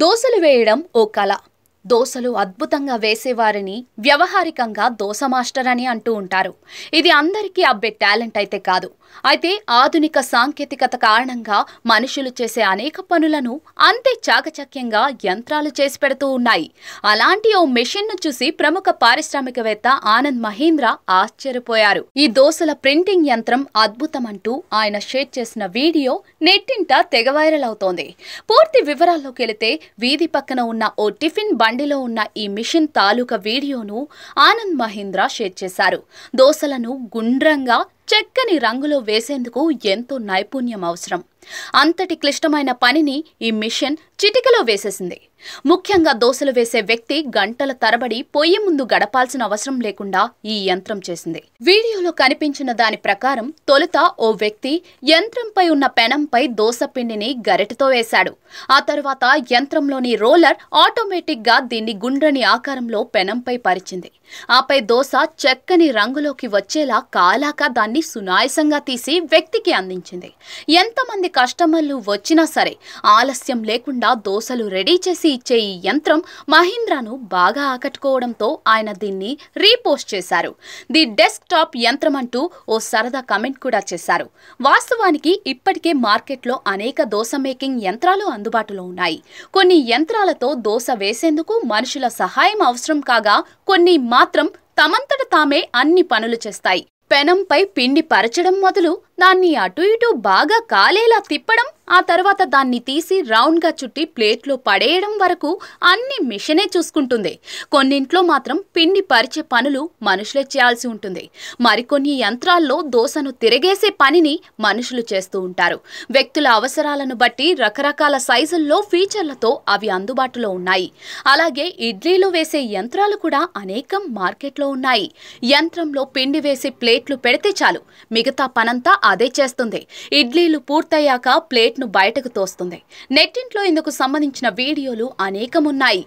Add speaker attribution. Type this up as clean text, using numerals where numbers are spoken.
Speaker 1: దోసలు వేయడం ఓ కళ. దోసలు అద్భుతంగా వేసేవారిని వ్యవహారికంగా దోస మాస్టర్ అని అంటూ ఉంటారు. ఇది అందరికీ అబ్బే టాలెంట్ అయితే కాదు. అయితే ఆధునిక సాంకేతికత కారణంగా మనుషులు చేసే అనేక పనులను అంతే చాకచక్యంగా యంత్రాలు చేసి పెడుతూ ఉన్నాయి. అలాంటి ఓ మెషిన్ ను చూసి ప్రముఖ పారిశ్రామికవేత్త ఆనంద్ మహీంద్రా ఆశ్చర్యపోయారు. ఈ దోసల ప్రింటింగ్ యంత్రం అద్భుతమంటూ ఆయన షేర్ చేసిన వీడియో నెట్టింట తెగ వైరల్ అవుతోంది. పూర్తి వివరాల్లోకి వెళితే వీధి పక్కన ఉన్న ఓ టిఫిన్ బండిలో ఉన్న ఈ మిషన్ తాలూకా వీడియోను ఆనంద్ మహీంద్రా షేర్ చేశారు. దోసలను గుండ్రంగా చక్కని రంగులో వేసేందుకు ఎంతో నైపుణ్యం అవసరం. అంతటి క్లిష్టమైన పనిని ఈ మిషన్ చిటికలో వేసేసింది. ముఖ్యంగా దోసలు వేసే వ్యక్తి గంటల తరబడి పొయ్యి ముందు గడపాల్సిన అవసరం లేకుండా ఈ యంత్రం చేసింది. వీడియోలో కనిపించిన దాని ప్రకారం తొలుత ఓ వ్యక్తి యంత్రంపై ఉన్న పెనంపై దోస పిండిని గరిటెతో వేశాడు. ఆ తర్వాత యంత్రంలోని రోలర్ ఆటోమేటిక్ గా దీన్ని గుండ్రని ఆకారంలో పెనంపై పరిచింది. ఆపై దోస చక్కని రంగులోకి వచ్చేలా కాలాక దాన్ని సునాయాసంగా తీసి వ్యక్తికి అందించింది. ఎంతమంది కస్టమర్లు వచ్చినా సరే ఆలస్యం లేకుండా దోసలు రెడీ చేసి ఇచ్చే ఈ యంత్రం మహీంద్రాను బాగా ఆకట్టుకోవడంతో ఆయన దీన్ని రీపోస్ట్ చేశారు. ది డెస్క్ టాప్ యంత్రం అంటూ ఓ సరదా కమెంట్ కూడా చేశారు. వాస్తవానికి ఇప్పటికే మార్కెట్లో అనేక దోస మేకింగ్ యంత్రాలు అందుబాటులో ఉన్నాయి. కొన్ని యంత్రాలతో దోస వేసేందుకు మనుషుల సహాయం అవసరం కాగా కొన్ని మాత్రం తమంతట తామే అన్ని పనులు చేస్తాయి. పెనంపై పిండి పరచడం మొదలు దాన్ని అటు ఇటు బాగా కాలేలా తిప్పడం, ఆ తర్వాత దాన్ని తీసి రౌండ్ గా చుట్టి ప్లేట్లో పడేయడం వరకు అన్ని మిషనే చూసుకుంటుంది. కొన్నింట్లో మాత్రం పిండి పరిచే పనులు మనుషులే చేయాల్సి ఉంటుంది. మరికొన్ని యంత్రాల్లో దోసను తిరగేసే పనిని మనుషులు చేస్తూ ఉంటారు. వ్యక్తుల అవసరాలను బట్టి రకరకాల సైజుల్లో ఫీచర్లతో అవి అందుబాటులో ఉన్నాయి. అలాగే ఇడ్లీలు వేసే యంత్రాలు కూడా అనేకం మార్కెట్లో ఉన్నాయి. యంత్రంలో పిండి వేసి ప్లేట్లు పెడితే చాలు, మిగతా పనంతా అదే చేస్తుంది. ఇడ్లీలు పూర్తయ్యాక ప్లేట్ను బయటకు తోస్తుంది. నెట్టింట్లో ఇందుకు సంబంధించిన వీడియోలు అనేకమున్నాయి.